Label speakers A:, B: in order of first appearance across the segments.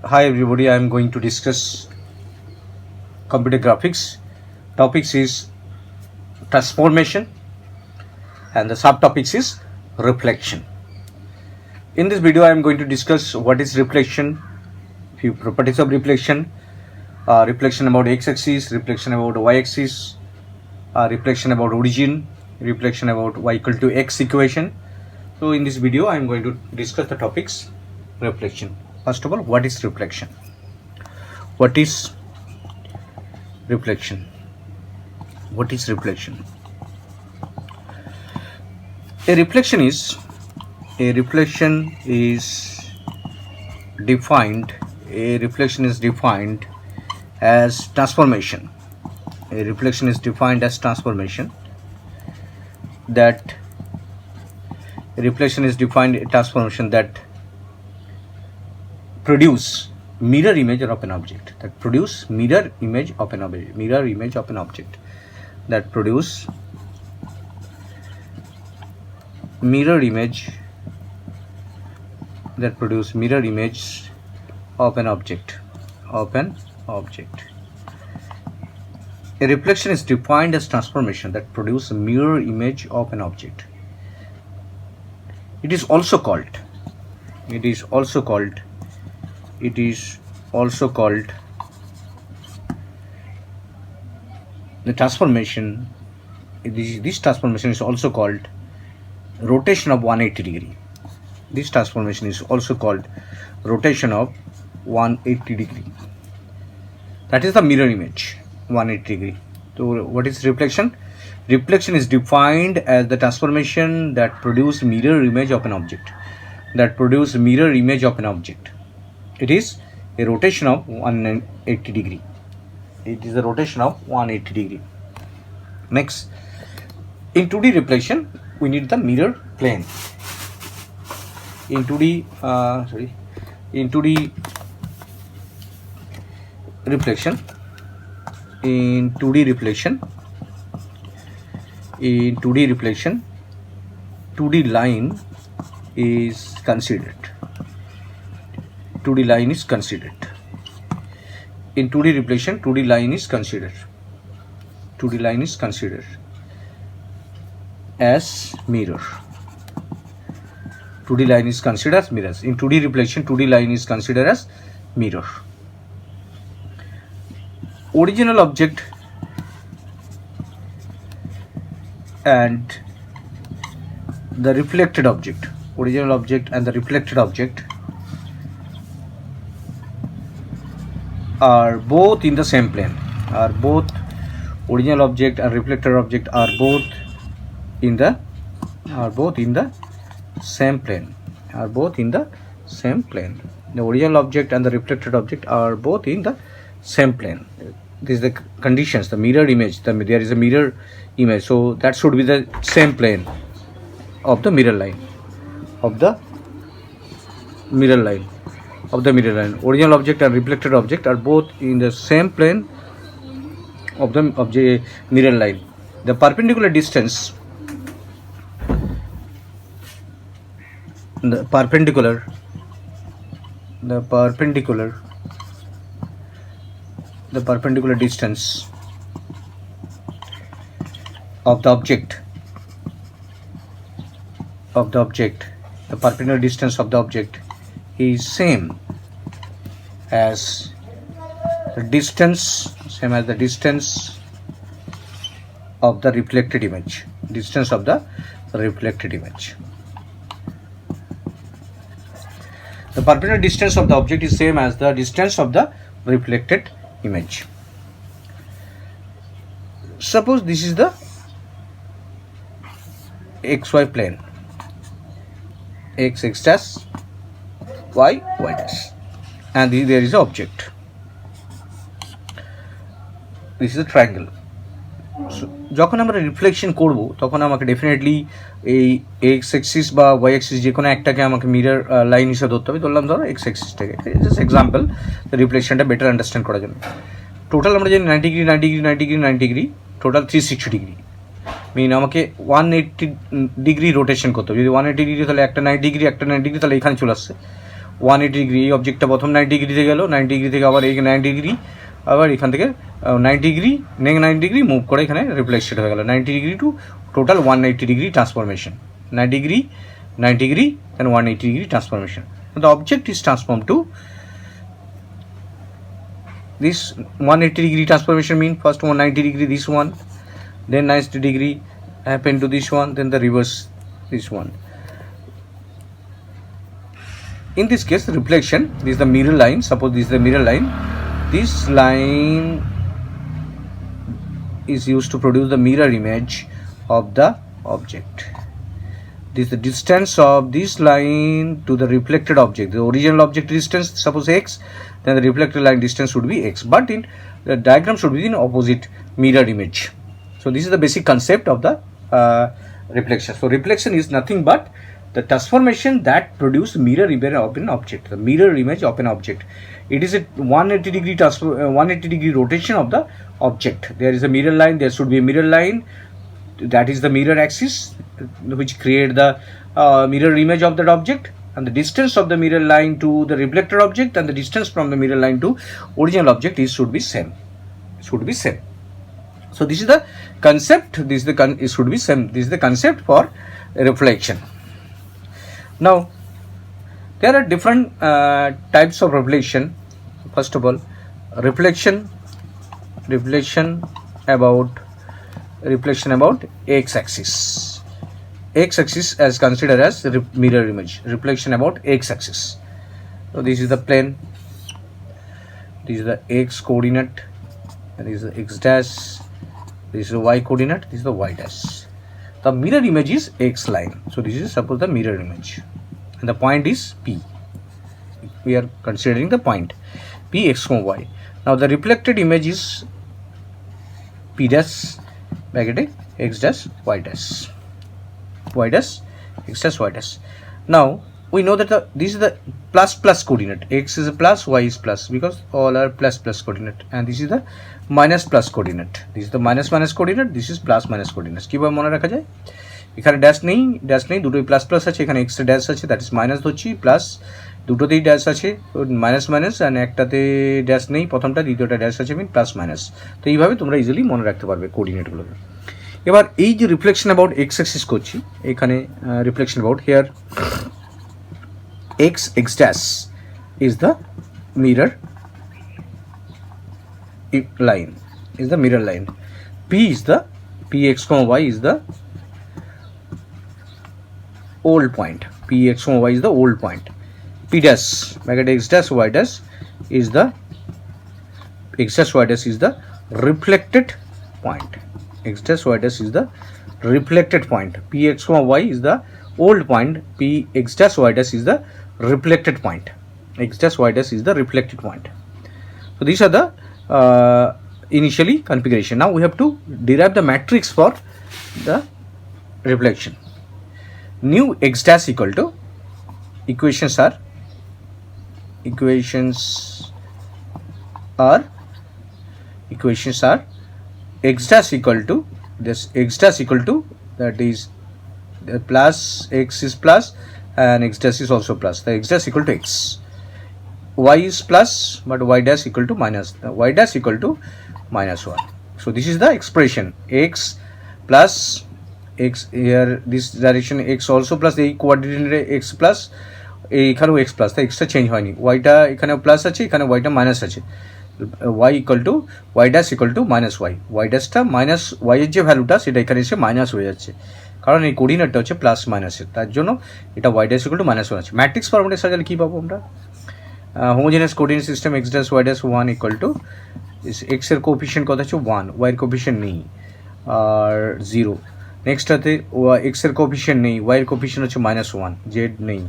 A: Hi everybody, I am going to discuss computer graphics. Topics is transformation and the subtopics is reflection. In this video I am going to discuss what is reflection, few properties of reflection, reflection about x-axis, reflection about y-axis, reflection about origin, reflection about y equal to x equation. So in this video I am going to discuss the topics reflection. First of all, what is reflection? What is reflection? What is reflection? A reflection is defined as transformation. A reflection is defined as transformation. That reflection is defined as transformation that produce mirror image of an object. That produce mirror image of an object. Mirror image of an object. That produce mirror image. That produce mirror image of an object. Of an object. A reflection is defined as transformation that produce a mirror image of an object. It is also called the transformation. This transformation is also called rotation of 180 degree. This transformation is also called rotation of 180 degree. That is the mirror image 180 degree. So what is reflection? Reflection is defined as the transformation that produce mirror image of an object. It is a rotation of 180 degree. Next, in 2D reflection, we need the mirror plane. In 2D reflection, 2D line is considered. In 2D reflection, 2D line is considered as mirror. 2D line is considered as mirrors. In 2D reflection, 2D line is considered as mirror. Original object and the reflected object. Original object and the reflected object are both in the same plane. Original object and reflected object are both in the same plane. The original object and the reflected object are both in the same plane. This is the conditions. The mirror image. There is a mirror image, so that should be the same plane of the mirror line. Original object and reflected object are both in the same plane of the mirror line. The perpendicular distance. The perpendicular distance of the object. The perpendicular distance of the object is same as the distance of the reflected image. The perpendicular distance of the object is same as the distance of the reflected image. Suppose this is the xy plane. X dash, y dash, and there is an object. This is a triangle. So যখন আমরা reflection করব তখন আমাকে definitely এই x Axis বা Y Axis যে কোনো একটাকে আমাকে মিরর লাইন হিসেবে ধরতে হবে। ধরলাম ধরো এক্স অ্যাক্সিসটাকে, জাস্ট এক্সাম্পল, রিফ্লেকশনটা বেটার আন্ডারস্ট্যান্ড করার জন্য। টোটাল আমরা জানি 90 ডিগ্রি, টোটাল 360 ডিগ্রি। মিন আমাকে 180 ডিগ্রি রোটেশন করতে হবে। যদি 180 ডিগ্রি তাহলে একটা 90 ডিগ্রি, একটা 90 ডিগ্রি, তাহলে এখানে চলে আসছে 180 ডিগ্রি, এই অবজেক্টটা প্রথম 90 ডিগ্রিতে গেল, 90 ডিগ্রি থেকে আবার এই 90 ডিগ্রি, আবার এখান থেকে 90 ডিগ্রি, 90 ডিগ্রি মুভ করে এখানে রিফ্লেক্টেড হয়ে গেল, 90 degree to total 180 degree transformation, 90 degree, 90 degree and 180 degree transformation. So the object is transformed to this 180 degree transformation mean first 190 degree this one, then 90 degree happen to this one, then the reverse this one. In this case reflection, this is the mirror line, suppose this is the mirror line, this line is used to produce the mirror image of the object. This is the distance of this line to the reflected object. The original object distance, suppose x, then the reflected line distance should be x, but in the diagram should be in opposite mirror image. So this is the basic concept of the reflection. So reflection is nothing but the transformation that produce mirror image of an object, the mirror image of an object. It is a 180 degree 180 degree rotation of the object. There is a mirror line, there should be a mirror line, that is the mirror axis which create the mirror image of that object, and the distance of the mirror line to the reflected object and the distance from the mirror line to original object is should be same, so this is the concept, this is the it should be same, this is the concept for reflection. Now there are different types of reflection. First of all, reflection about x-axis. X-axis as considered as mirror image. Reflection about x-axis. So this is the plane, this is the x coordinate, and this is the x dash, this is the y coordinate, this is the y dash. The mirror image is x line. So this is suppose the mirror image, and the point is P. We are considering the point P x, y. Now the reflected image is P dash bracket x dash y dash, y dash x dash y dash. Now we know that this is the plus coordinate, x is a plus, y is plus, because all are plus coordinate, and this is the minus plus coordinate, this is the minus coordinate, this is plus minus coordinates. কিভাবে মনে রাখা যায়? এখানে dash নেই, দুটোই plus আছে, এখানে extra dash আছে, দ্যাট ইজ মাইনাস ধরছি, প্লাস দুটোতেই ড্যাশ আছে, মাইনাস, অ্যান্ড একটাতে ড্যাশ নেই, প্রথমটা, দ্বিতীয়টা ড্যাশ আছে, মিন প্লাস মাইনাস। তো এইভাবে তোমরা ইজিলি মনে রাখতে পারবে কোঅর্ডিনেটগুলোকে। এবার এই যে রিফ্লেকশন অ্যাবাউট এক্স অ্যাক্সিস করছি, এখানে reflection about here x dash is the mirror line, p is the px, y is the old point, px, y is the old point, p dash bracket x dash y dash is the reflected point, x dash y dash is the reflected point, px, y is the old point, p x dash y dash is the reflected point, x dash y dash is the reflected point. So these are the initially configuration. Now we have to derive the matrix for the reflection. New x dash equal to, equations are x dash equal to this, x dash equal to, that is plus, x is plus and x dash is also plus, the x dash equal to x, y is plus but y dash equal to minus, the y dash equal to minus 1. So this is the expression, x plus x, here this direction x also plus, এই কোঅর্ডিনেটে x plus, এইখানেও x plus, তাই এক্সটা change হয়নি, ওয়াইটা এখানে plus আছে, এখানে ওয়াইটা মাইনাস আছে, y equal to y dash equal to minus y ড্যাশটা মাইনাস y এর যে ভ্যালুটা সেটা এখানে এসে মাইনাস হয়ে যাচ্ছে, কারণ এই কোঅর্ডিনেটটা হচ্ছে প্লাস মাইনাসের, তার জন্য এটা y dash equal to minus 1 আছে। ম্যাট্রিক্স ফর্মেটে সাজালে কী পাবো আমরা? Homogeneous coordinate system x dash y dash 1 equal to, x এর কোএফিশিয়েন্ট কত হচ্ছে 1, y এর কোএফিশিয়েন্ট নেই আর 0, নেক্সটটাতে x এর কোএফিশিয়েন্ট নেই, y এর কোএফিশিয়েন্ট হচ্ছে মাইনাস 1, z নেই,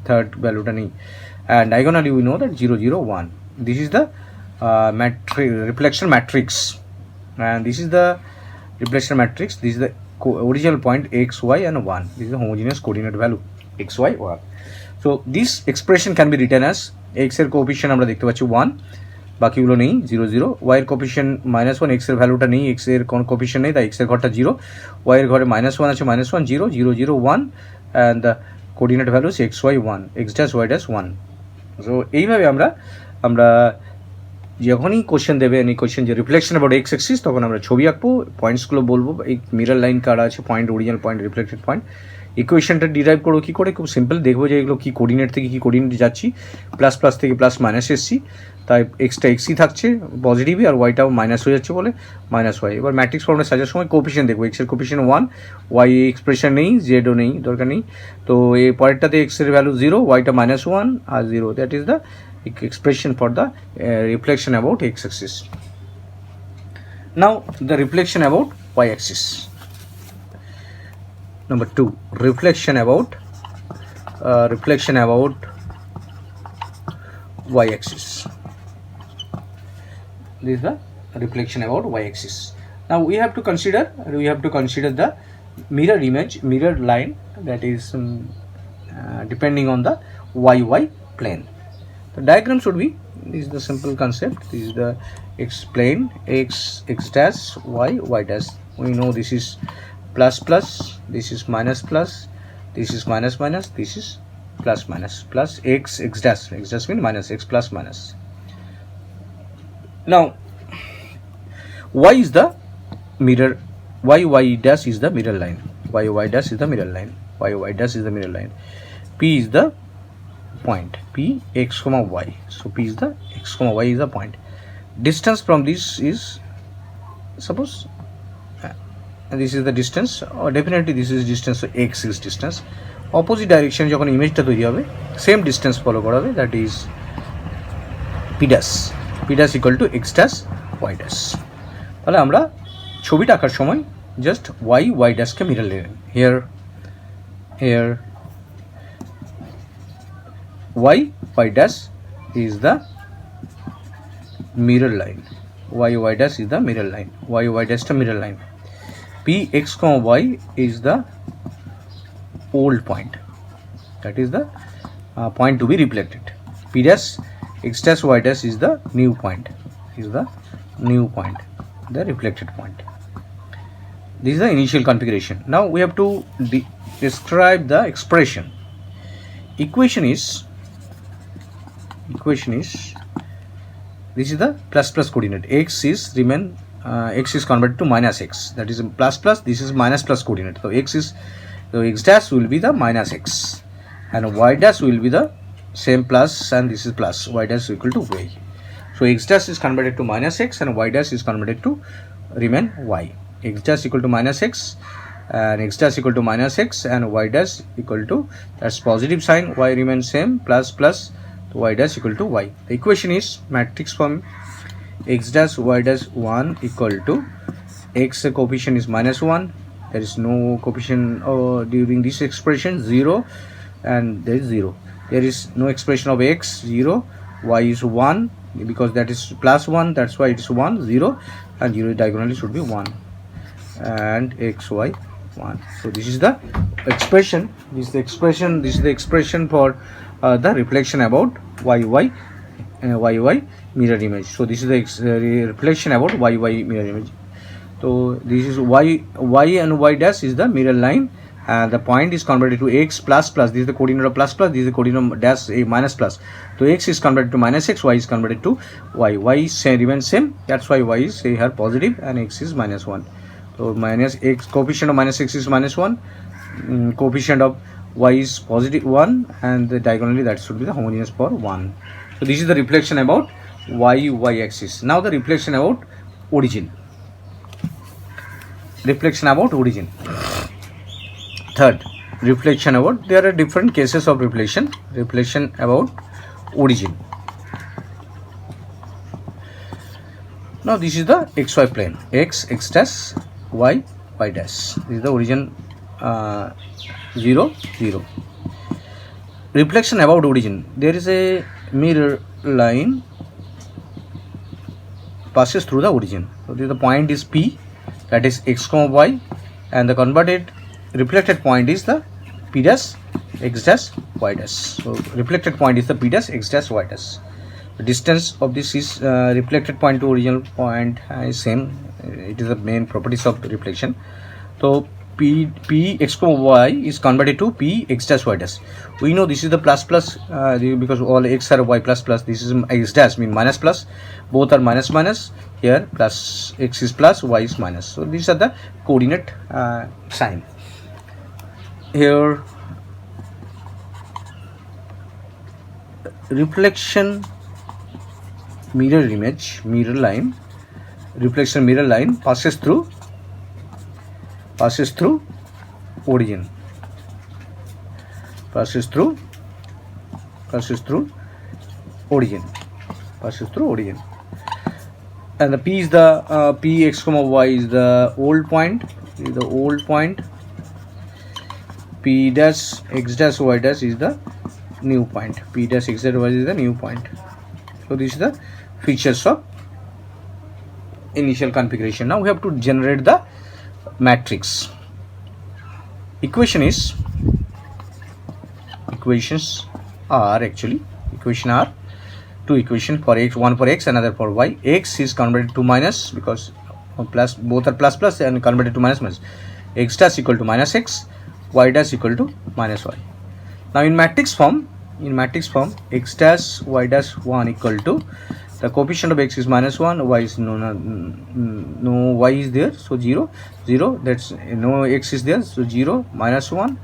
A: থার্ড ভ্যালুটা নেই, and diagonally we know that 0 0 1. This is the reflection matrix, and this is the reflection matrix, this is the original point x, y and 1, this is the homogeneous coordinate value x, y, 1. So this expression can be written as, x এর coefficient আমরা দেখতে পাচ্ছি 1, বাকিগুলো নেই 0 0, y এর coefficient minus 1, x এর ভ্যালুটা নেই, x এর কোনো কোএফিশিয়েন্ট নেই, তাই x এর ঘরটা 0, y এর ঘরে মাইনাস 1 আছে, minus 1 0 0 0 1, and the coordinate values x y 1, x dash y dash 1। So এইভাবে আমরা যখনই কোশ্চেন দেবে এনি কোশ্চেন যে রিফ্লেকশন অ্যাবাউট এক্স অ্যাক্সিস, তখন আমরা ছবি আঁকবো, পয়েন্টসগুলো বলবো, এই মিরর লাইন কারা আছে, point, original point, reflected point. ইকুয়েশনটা ডিরাইভ করবো কী করে, খুব সিম্পল, দেখবো যে এগুলো কী কোঅর্ডিনেট থেকে কী কোঅর্ডিনেট যাচ্ছি, প্লাস প্লাস থেকে প্লাস মাইনাস এসছি, তাই এক্সটা এক্সই থাকছে পজিটিভই, আর ওয়াইটাও মাইনাস হয়ে যাচ্ছে বলে মাইনাস ওয়াই। এবার ম্যাট্রিক্স ফর্মে সাজার সময় কোফিশিয়েন্ট দেখবো, এক্সের কোফিশিয়েন্ট 1, ওয়াই এক্সপ্রেশন নেই, জেডও নেই, দরকার নেই। তো এই পরেরটাতে এক্সের ভ্যালু 0, ওয়াইটা -1 আর 0, that is the expression for the reflection about x-axis. Now the reflection about y-axis. Number 2, reflection about y-axis. This is the reflection about y-axis. Now we have to consider the mirror image, mirror line, that is depending on the y plane. The diagram should be, this is the simple concept, this is the x plane, x dash, y dash. We know this is plus plus, this is minus plus, this is minus minus, this is plus minus, plus x dash means minus, x plus minus. Now y is the mirror, y dash is the mirror line, y dash is the mirror line, y dash is the mirror line. P is the point, p x comma y, so p is the x comma y is the point. Distance from this is, suppose this is the distance, or definitely this is distance, so x is distance. Opposite direction যখন ইমেজটা তৈরি হবে, same distance follow করা হবে, that is p dash equal to x dash y dash. তাহলে আমরা ছবিটা আঁকার সময় জাস্ট y dash কে মিরর নেবেন, here y dash is the mirror line, y dash is the mirror line, y dash the mirror line. P x comma y is the old point, that is the point to be reflected. P dash x dash y dash is the new point, the reflected point. This is the initial configuration. Now we have to describe the expression. Equation is this is the plus plus coordinate, x is remain x is converted to minus x, that is plus plus, this is minus plus coordinate, so x dash will be the minus x, and y dash will be the same plus, and this is plus, y dash is equal to y. So x dash is converted to minus x and y dash is converted to remain y. X dash equal to minus x and x dash equal to minus x and y dash equal to, that's positive sign, y remains same, plus plus, y dash equal to y. The equation is matrix form, x dash y dash 1 equal to x coefficient is -1, there is no coefficient during this expression, 0, and there is 0, there is no expression of x, 0, y is 1 because that is plus 1, that's why it is 1, 0, and 0 diagonally should be 1, and x y 1. So this is the expression, this is the expression for the reflection about y mirror image. So this is the reflection about y mirror image. So this is y and y dash is the mirror line, and the point is converted to x plus plus, this is the coordinate of plus plus, this is the coordinate of dash a minus plus, so x is converted to minus x, y is converted to y is remains same, that's why y is here positive and x is -1. So minus x, coefficient of minus x is -1, coefficient of y is positive 1, and diagonally that should be the homogeneous for 1. So this is the reflection about y axis. Now the reflection about origin. Third, reflection about, there are different cases of reflection about origin. Now this is the xy plane, x dash, y dash, this is the origin 0 0. Reflection about origin, there is a mirror line passes through the origin, so the point is p, that is x comma y, and the converted reflected point is the p dash x dash y dash. So reflected point is the p dash x dash y dash. The distance of this is reflected point to original point is same, it is the main properties of reflection. So p x comma y is converted to p x dash y dash. We know this is the plus plus because all x are y plus plus. This is x dash mean minus plus. Both are minus minus. Here plus x is plus, y is minus. So these are the coordinate sign. Here reflection mirror image, mirror line, reflection mirror line passes through origin, passes through origin, and the p is the p x comma y is the old point, p dash x dash y dash is the new point, p dash x dash y is the new point. So this is the features of initial configuration. Now we have to generate the matrix. Equations are two equations for x, one for x, another for y. X is converted to minus because plus, both are plus plus, and converted to minus minus. X dash equal to minus x, y dash equal to minus y. Now in matrix form, x dash y dash 1 equal to, the coefficient of x is minus 1, y is no y is there, so 0 0, that's no x is there, so 0 minus 1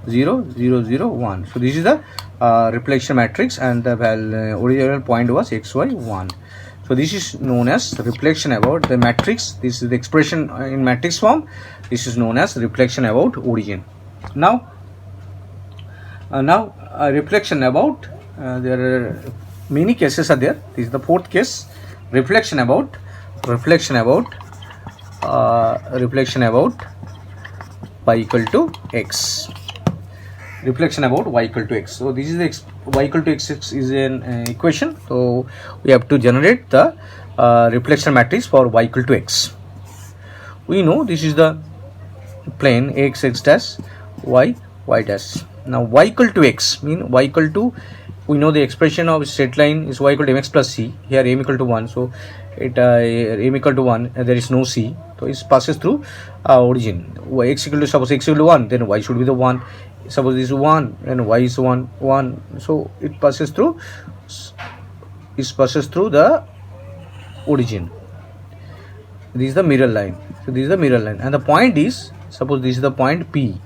A: 0 0 0 1. So this is the reflection matrix, and the original point was xy 1. So this is known as reflection about the matrix. This is the expression in matrix form. This is known as reflection about origin. Now reflection about, there are many cases are there. This is the fourth case. Reflection about y equal to x. Reflection about y equal to x. So this is the y equal to x is an equation. So we have to generate the reflection matrix for y equal to x. We know this is the plane x dash y dash. Now y equal to x mean y equal to, we know the expression of straight line is y equal to mx plus c. Here m equal to 1, so it m equal to 1, there is no c, so it passes through origin. X equal to, suppose x equal to 1, then y should be the 1. Suppose this is 1 and y is 1, so it passes through the origin. This is the mirror line. So this is the mirror line, and the point is, suppose this is the point p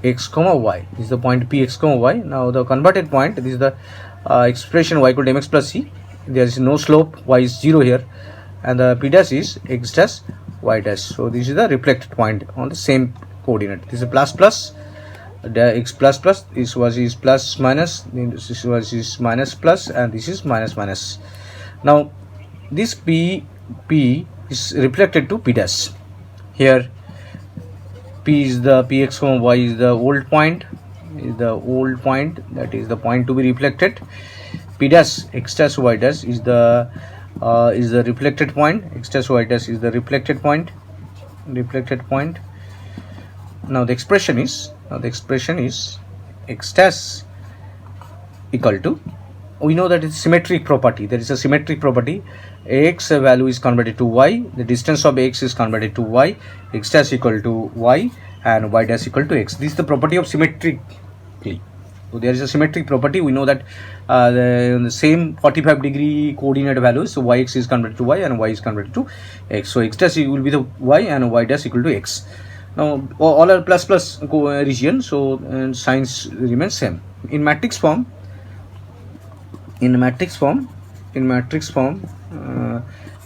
A: x comma y. This is the point p x comma y. Now the converted point, this is the expression y equal to mx plus c. There is no slope, y is 0 here, and the p dash is x dash y dash. So this is the reflected point on the same coordinate. This is plus plus, the x plus plus, this was is plus minus, this was is minus plus, and this is minus minus. Now this p is reflected to p dash. Here p is the px comma y is the old point, that is the point to be reflected. P dash x dash y dash is the reflected point. X dash y dash is the reflected point. Now the expression is x dash equal to, we know that it's symmetric property. There is a symmetric property. X value is converted to y, the distance of x is converted to y, x dash equal to y, and y dash equal to x. This is the property of symmetrically. So there is a symmetric property. We know that the same 45-degree coordinate values, so yx is converted to y and y is converted to x. So x dash will be the y and y dash equal to x. Now all are plus plus region, so signs remain same. In matrix form,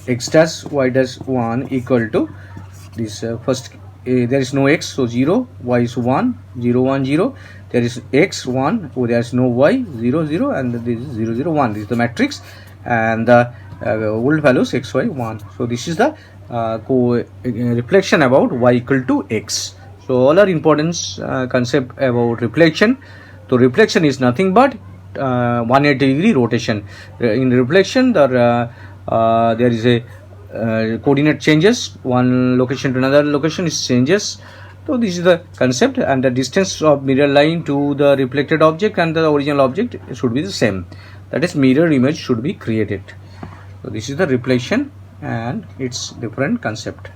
A: x dash y dash 1 equal to this first, there is no x, so 0, y is 1 0 1 0, there is x 1, there is no y 0 0, and this is 0 0 1. This is the matrix, and the old values x y 1. So this is the reflection about y equal to x. So all are important concept about reflection. So reflection is nothing but 180-degree rotation. In reflection, there is a coordinate changes, one location to another location is changes. So this is the concept, and the distance of mirror line to the reflected object and the original object should be the same. That is, mirror image should be created. So this is the reflection and its different concept.